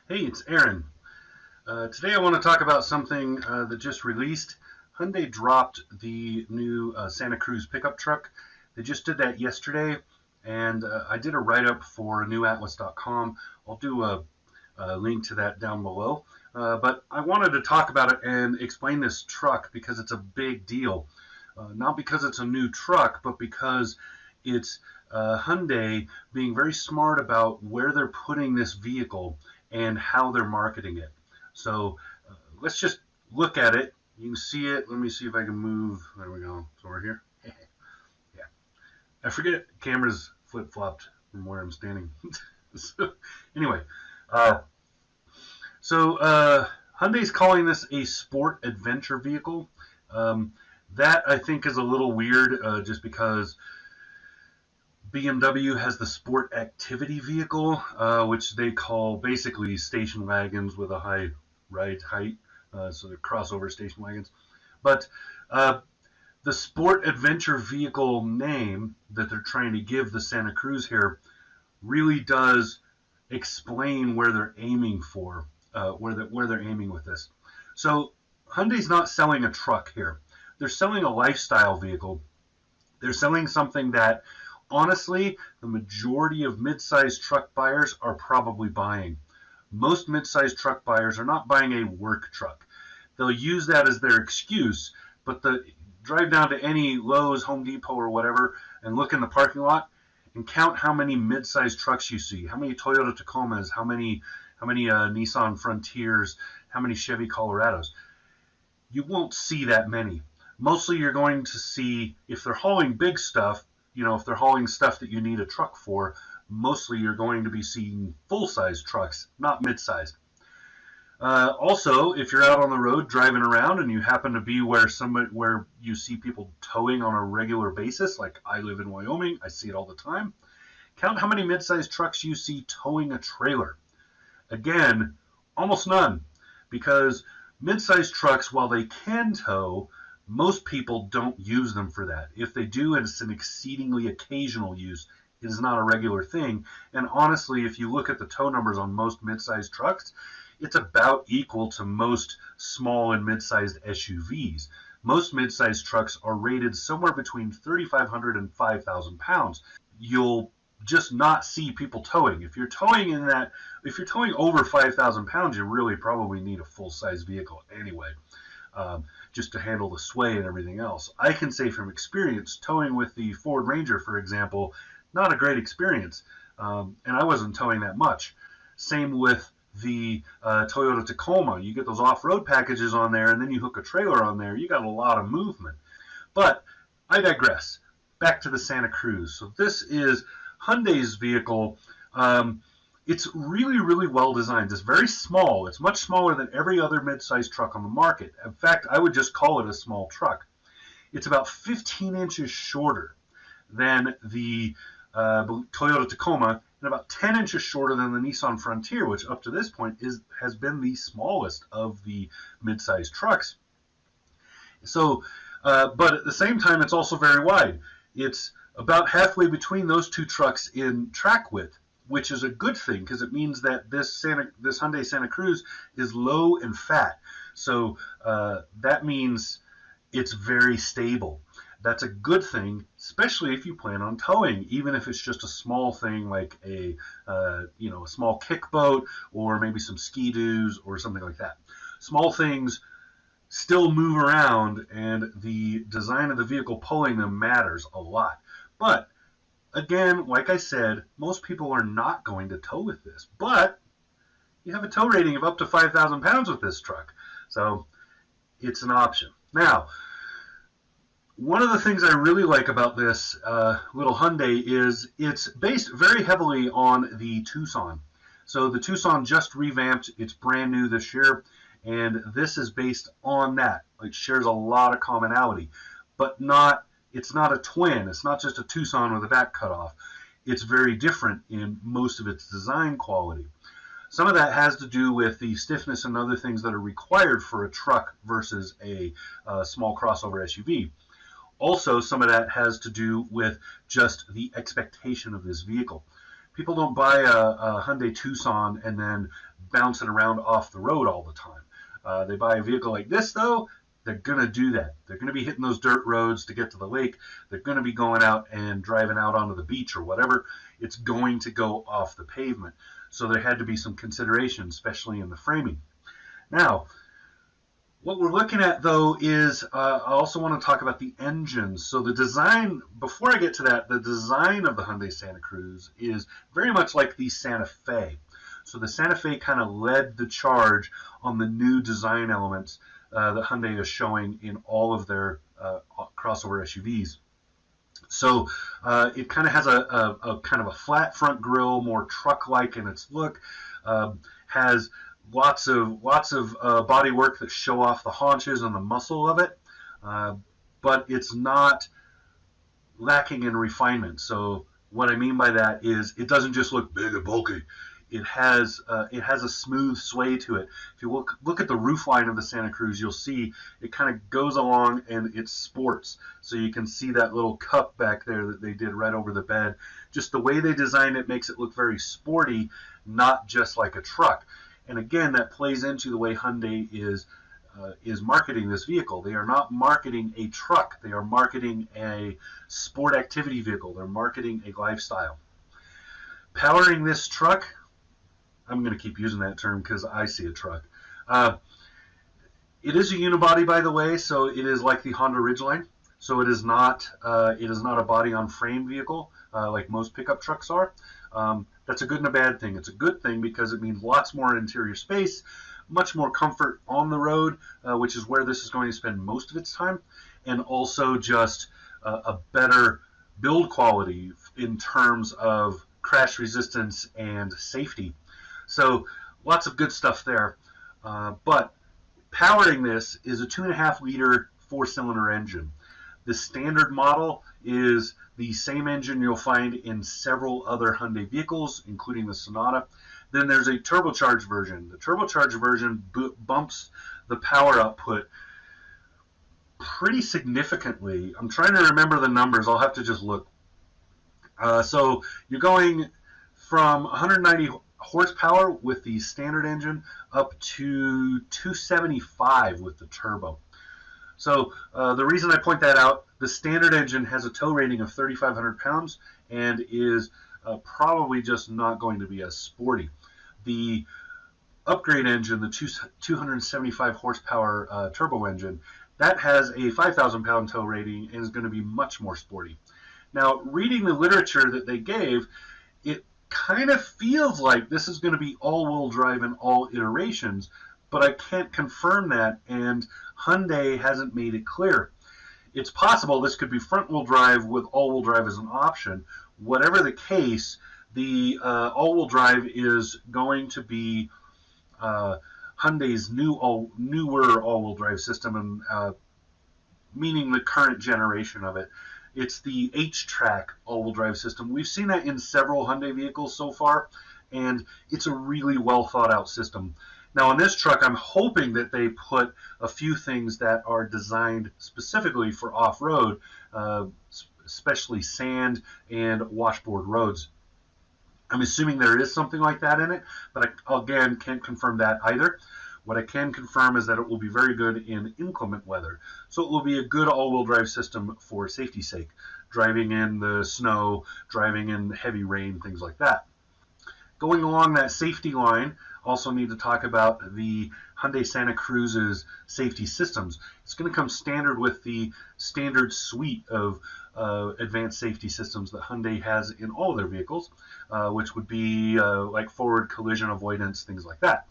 Hey, it's Aaron. Today I want to talk about something that just released. Hyundai dropped the new Santa Cruz pickup truck. They just did that yesterday, and I did a write-up for newatlas.com. I'll do a link to that down below. But I wanted to talk about it and explain this truck because it's a big deal. Not because it's a new truck, but because it's Hyundai being very smart about where they're putting this vehicle and how they're marketing it. So let's just look at it. You can see it. Let me see if I can move. There we go. It's over here. Yeah. I forget cameras flip-flopped from where I'm standing. So, anyway, Hyundai's calling this a sport adventure vehicle. That I think is a little weird just because BMW has the sport activity vehicle, which they call basically station wagons with a high ride height, so they're crossover station wagons. But the sport adventure vehicle name that they're trying to give the Santa Cruz here really does explain where they're aiming for, where they're aiming with this. So Hyundai's not selling a truck here. They're selling a lifestyle vehicle. They're selling something that, honestly, the majority of mid-sized truck buyers are probably buying. Most mid-sized truck buyers are not buying a work truck. They'll use that as their excuse, but drive down to any Lowe's, Home Depot, or whatever, and look in the parking lot and count how many mid-sized trucks you see. How many Toyota Tacomas? How many Nissan Frontiers? How many Chevy Colorados? You won't see that many. Mostly you're going to see, if they're hauling big stuff, if they're hauling stuff that you need a truck for, mostly you're going to be seeing full-size trucks, not mid-sized. Also, if you're out on the road driving around and you happen to be where you see people towing on a regular basis, like I live in Wyoming, I see it all the time, count how many mid-sized trucks you see towing a trailer. Again, almost none, because mid-sized trucks, while they can tow, most people don't use them for that. If they do, it's an exceedingly occasional use. It is not a regular thing. And honestly, if you look at the tow numbers on most mid-sized trucks, it's about equal to most small and mid-sized SUVs. Most mid-sized trucks are rated somewhere between 3,500 and 5,000 pounds. You'll just not see people towing. If you're towing over 5,000 pounds, you really probably need a full-size vehicle anyway. Just to handle the sway and everything else. I can say from experience, towing with the Ford Ranger, for example, not a great experience, and I wasn't towing that much. Same with the Toyota Tacoma. You get those off-road packages on there, and then you hook a trailer on there, you got a lot of movement. But I digress. Back to the Santa Cruz. So this is Hyundai's vehicle. It's really, really well designed. It's very small. It's much smaller than every other mid-sized truck on the market. In fact, I would just call it a small truck. It's about 15 inches shorter than the Toyota Tacoma and about 10 inches shorter than the Nissan Frontier, which up to this point has been the smallest of the mid-sized trucks. So, but at the same time, it's also very wide. It's about halfway between those two trucks in track width, which is a good thing because it means that this Hyundai Santa Cruz is low and fat. So that means it's very stable. That's a good thing, especially if you plan on towing, even if it's just a small thing like a small kick boat or maybe some ski-doos or something like that. Small things still move around, and the design of the vehicle pulling them matters a lot. But again, like I said, most people are not going to tow with this, but you have a tow rating of up to 5,000 pounds with this truck, so it's an option. Now, one of the things I really like about this little Hyundai is it's based very heavily on the Tucson. So the Tucson just revamped, it's brand new this year, and this is based on that. It shares a lot of commonality, but it's not a twin. It's not just a Tucson with a back cut off. It's very different in most of its design quality. Some of that has to do with the stiffness and other things that are required for a truck versus a small crossover SUV. Also, some of that has to do with just the expectation of this vehicle. People don't buy a Hyundai Tucson and then bouncing around off the road all the time. They buy a vehicle like this, though, they're going to do that. They're going to be hitting those dirt roads to get to the lake. They're going to be going out and driving out onto the beach or whatever. It's going to go off the pavement. So there had to be some consideration, especially in the framing. Now, what we're looking at, though, is I also want to talk about the engines. So the design, before I get to that, the design of the Hyundai Santa Cruz is very much like the Santa Fe. So the Santa Fe kind of led the charge on the new design elements that Hyundai is showing in all of their crossover SUVs. So it kind of has a kind of a flat front grille, more truck-like in its look. Has lots of body work that show off the haunches and the muscle of it, but it's not lacking in refinement. So what I mean by that is it doesn't just look big and bulky. It has a smooth sway to it. If you look at the roof line of the Santa Cruz, you'll see it kind of goes along and it sports. So you can see that little cup back there that they did right over the bed. Just the way they designed it makes it look very sporty, not just like a truck. And again, that plays into the way Hyundai is marketing this vehicle. They are not marketing a truck. They are marketing a sport activity vehicle. They're marketing a lifestyle. Powering this truck, I'm going to keep using that term because I see a truck. It is a unibody, by the way, so it is like the Honda Ridgeline. So it is not a body-on-frame vehicle like most pickup trucks are. That's a good and a bad thing. It's a good thing because it means lots more interior space, much more comfort on the road, which is where this is going to spend most of its time, and also just a better build quality in terms of crash resistance and safety. So lots of good stuff there. But powering this is a 2.5 liter 4-cylinder engine. The standard model is the same engine you'll find in several other Hyundai vehicles, including the Sonata. Then there's a turbocharged version. The turbocharged version bumps the power output pretty significantly. I'm trying to remember the numbers. I'll have to just look. So you're going from 190 horsepower with the standard engine up to 275 with the turbo. So the reason I point that out, the standard engine has a tow rating of 3,500 pounds and is probably just not going to be as sporty. The upgrade engine, the 275 horsepower turbo engine, that has a 5,000 pound tow rating and is going to be much more sporty. Now, reading the literature that they gave, it kind of feels like this is going to be all-wheel drive in all iterations, but I can't confirm that, and Hyundai hasn't made it clear. It's possible this could be front-wheel drive with all-wheel drive as an option. Whatever the case, the all-wheel drive is going to be Hyundai's newer all-wheel drive system, and meaning the current generation of it. It's the H-Track all-wheel drive system. We've seen that in several Hyundai vehicles so far, and it's a really well thought out system. Now on this truck, I'm hoping that they put a few things that are designed specifically for off-road, especially sand and washboard roads. I'm assuming there is something like that in it, but I, again, can't confirm that either. What I can confirm is that it will be very good in inclement weather. So it will be a good all-wheel drive system for safety's sake, driving in the snow, driving in heavy rain, things like that. Going along that safety line, also need to talk about the Hyundai Santa Cruz's safety systems. It's going to come standard with the standard suite of advanced safety systems that Hyundai has in all of their vehicles, which would be like forward collision avoidance, things like that.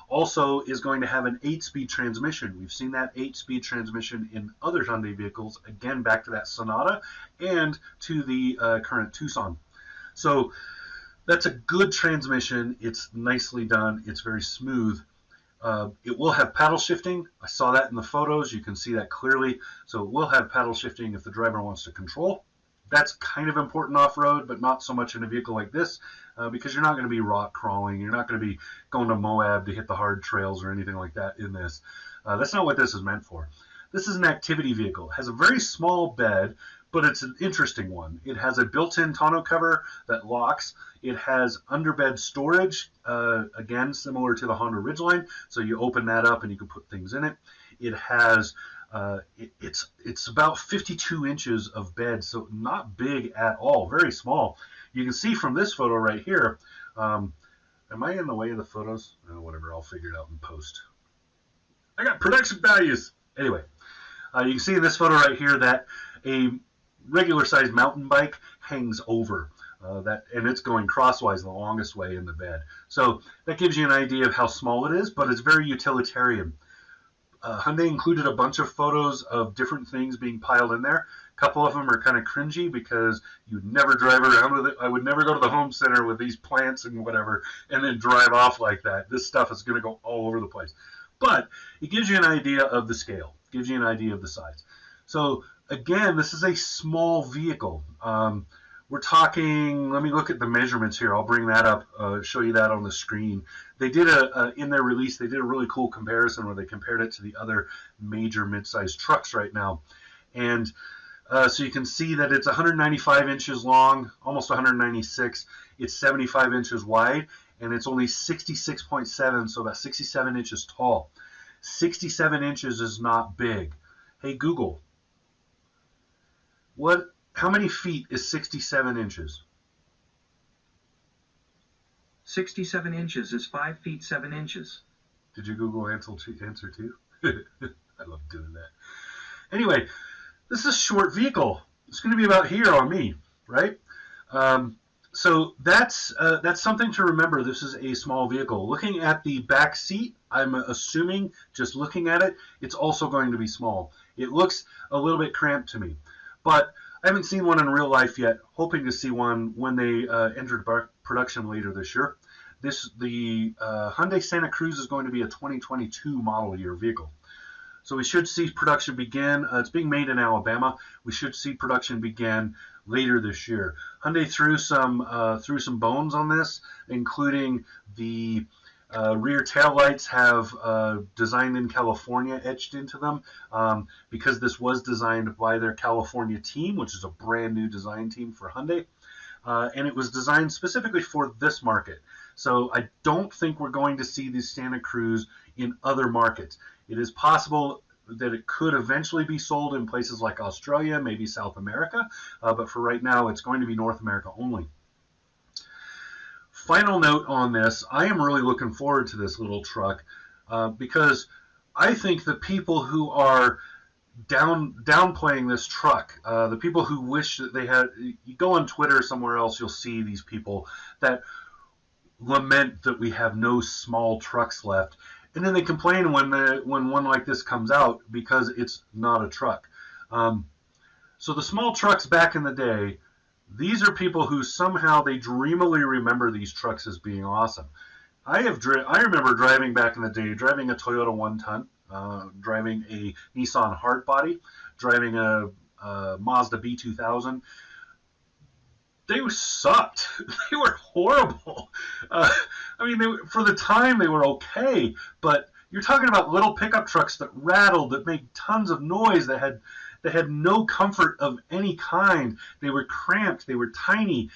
Also is going to have an 8-speed transmission. We've seen that 8-speed transmission in other Hyundai vehicles, again back to that Sonata and to the current Tucson. So that's a good transmission. It's nicely done. It's very smooth. It will have paddle shifting. I saw that in the photos. You can see that clearly. So it will have paddle shifting if the driver wants to control. That's kind of important off-road, but not so much in a vehicle like this because you're not going to be rock crawling. You're not going to be going to Moab to hit the hard trails or anything like that in this. That's not what this is meant for. This is an activity vehicle. It has a very small bed, but it's an interesting one. It has a built-in tonneau cover that locks. It has underbed storage, again, similar to the Honda Ridgeline. So you open that up and you can put things in it. It has, it's about 52 inches of bed, so not big at all, very small. You can see from this photo right here, am I in the way of the photos? Oh, whatever, I'll figure it out in post. I got production values. Anyway, you can see in this photo right here that a regular sized mountain bike hangs over and it's going crosswise the longest way in the bed. So that gives you an idea of how small it is, but it's very utilitarian. Hyundai included a bunch of photos of different things being piled in there. A couple of them are kind of cringy because you'd never drive around with it. I would never go to the home center with these plants and whatever and then drive off like that. This stuff is going to go all over the place. But it gives you an idea of the scale, gives you an idea of the size. So again, this is a small vehicle. We're talking, let me look at the measurements here. I'll bring that up, show you that on the screen. They did in their release, they did a really cool comparison where they compared it to the other major mid-sized trucks right now. And so you can see that it's 195 inches long, almost 196. It's 75 inches wide, and it's only 66.7, so about 67 inches tall. 67 inches is not big. Hey, Google, how many feet is 67 inches? 67 inches is 5 feet 7 inches. Did you Google answer too? I love doing that. Anyway, this is a short vehicle. It's going to be about here on me, right? So that's something to remember. This is a small vehicle. Looking at the back seat, I'm assuming, just looking at it, it's also going to be small. It looks a little bit cramped to me. But I haven't seen one in real life yet. Hoping to see one when they enter production later this year. The Hyundai Santa Cruz is going to be a 2022 model year vehicle. So we should see production begin. It's being made in Alabama. We should see production begin later this year. Hyundai threw some bones on this, including the rear taillights have designed in California etched into them because this was designed by their California team, which is a brand new design team for Hyundai. And it was designed specifically for this market. So I don't think we're going to see the Santa Cruz in other markets. It is possible that it could eventually be sold in places like Australia, maybe South America, but for right now it's going to be North America only. Final note on this, I am really looking forward to this little truck because I think the people who are downplaying this truck, the people who wish that they had, you go on Twitter or somewhere else, you'll see these people that lament that we have no small trucks left, and then they complain when one like this comes out because it's not a truck. So the small trucks back in the day, these are people who somehow they dreamily remember these trucks as being awesome. I remember driving back in the day, driving a Toyota 1-ton, driving a Nissan Hardbody, driving a Mazda B2000. They sucked. They were horrible. I mean, for the time they were okay, but you're talking about little pickup trucks that rattled, that made tons of noise, that had no comfort of any kind. They were cramped. They were tiny.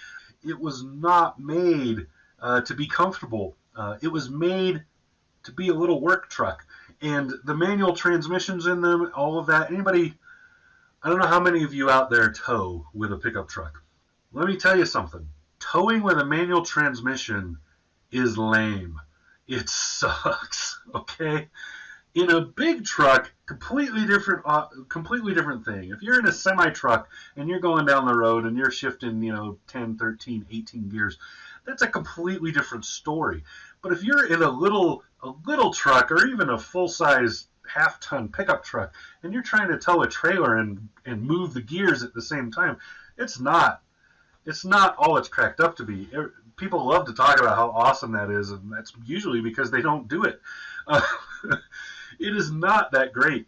It was not made to be comfortable. It was made to be a little work truck. And the manual transmissions in them, all of that, anybody, I don't know how many of you out there tow with a pickup truck. Let me tell you something. Towing with a manual transmission is lame. It sucks, okay? In a big truck, completely different thing. If you're in a semi-truck and you're going down the road and you're shifting, 10, 13, 18 gears, that's a completely different story. But if you're in a little truck or even a full-size half-ton pickup truck and you're trying to tow a trailer and move the gears at the same time, it's not all it's cracked up to be. People love to talk about how awesome that is, and that's usually because they don't do it. It is not that great.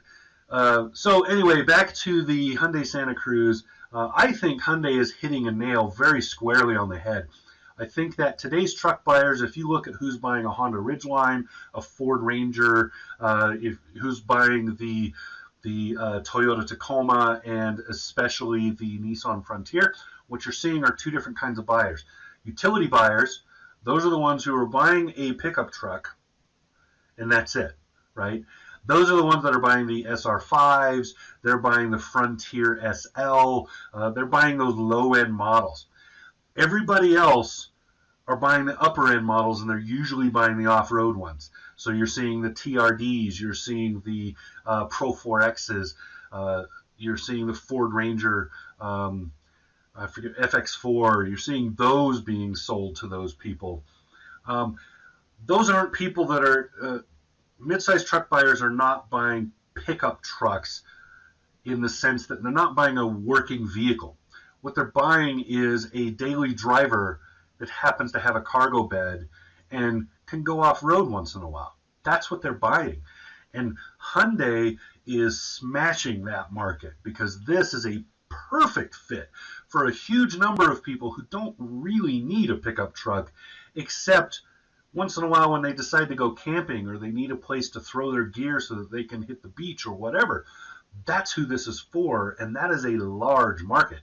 So anyway, back to the Hyundai Santa Cruz. I think Hyundai is hitting a nail very squarely on the head. I think that today's truck buyers, if you look at who's buying a Honda Ridgeline, a Ford Ranger, who's buying the the Toyota Tacoma, and especially the Nissan Frontier, what you're seeing are two different kinds of buyers. Utility buyers, those are the ones who are buying a pickup truck, and that's it, right? Those are the ones that are buying the SR5s, they're buying the Frontier SL, they're buying those low-end models. Everybody else are buying the upper-end models, and they're usually buying the off-road ones. So you're seeing the TRDs, you're seeing the Pro 4Xs, you're seeing the Ford Ranger, I forget, FX4, you're seeing those being sold to those people. Those aren't people that are, mid-sized truck buyers are not buying pickup trucks in the sense that they're not buying a working vehicle. What they're buying is a daily driver that happens to have a cargo bed and can go off-road once in a while. That's what they're buying. And Hyundai is smashing that market because this is a perfect fit for a huge number of people who don't really need a pickup truck, except once in a while when they decide to go camping or they need a place to throw their gear so that they can hit the beach or whatever. That's who this is for, and that is a large market.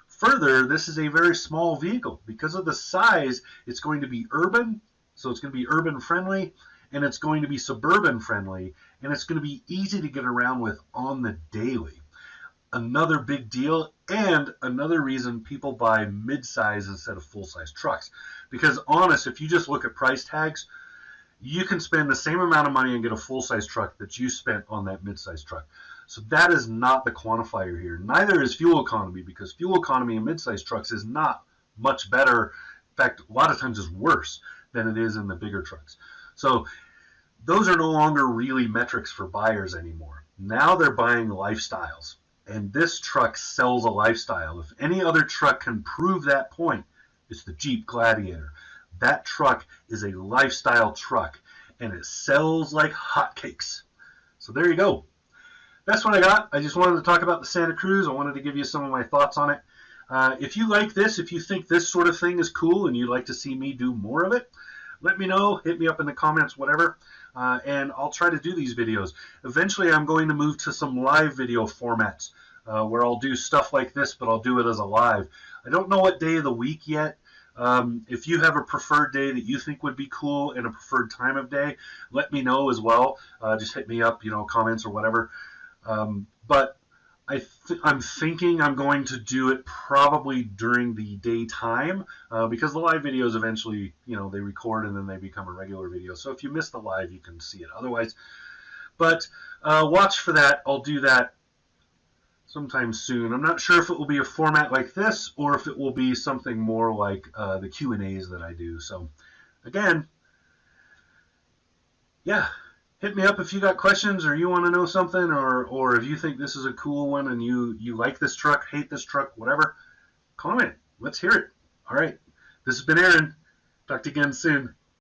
Further, this is a very small vehicle. Because of the size, it's going to be urban, so it's going to be urban friendly, and it's going to be suburban friendly, and it's going to be easy to get around with on the daily. Another big deal, and another reason people buy mid-size instead of full-size trucks. Because honest, if you just look at price tags, you can spend the same amount of money and get a full-size truck that you spent on that mid-size truck. So that is not the quantifier here. Neither is fuel economy, because fuel economy in mid-size trucks is not much better. In fact, a lot of times is worse than it is in the bigger trucks. So those are no longer really metrics for buyers anymore. Now they're buying lifestyles. And this truck sells a lifestyle. If any other truck can prove that point, it's the Jeep Gladiator. That truck is a lifestyle truck, and it sells like hotcakes. So there you go. That's what I got. I just wanted to talk about the Santa Cruz. I wanted to give you some of my thoughts on it. If you like this, if you think this sort of thing is cool and you'd like to see me do more of it, let me know. Hit me up in the comments, whatever, and I'll try to do these videos. Eventually, I'm going to move to some live video formats where I'll do stuff like this, but I'll do it as a live. I don't know what day of the week yet. If you have a preferred day that you think would be cool and a preferred time of day, let me know as well. Just hit me up, comments or whatever. But I'm thinking I'm going to do it probably during the daytime because the live videos eventually, they record and then they become a regular video. So if you miss the live, you can see it otherwise. But watch for that. I'll do that sometime soon. I'm not sure if it will be a format like this or if it will be something more like the Q&As that I do. So again, yeah. Hit me up if you got questions or you want to know something, or if you think this is a cool one and you like this truck, hate this truck, whatever, comment. Let's hear it. All right. This has been Aaron. Talk to you again soon.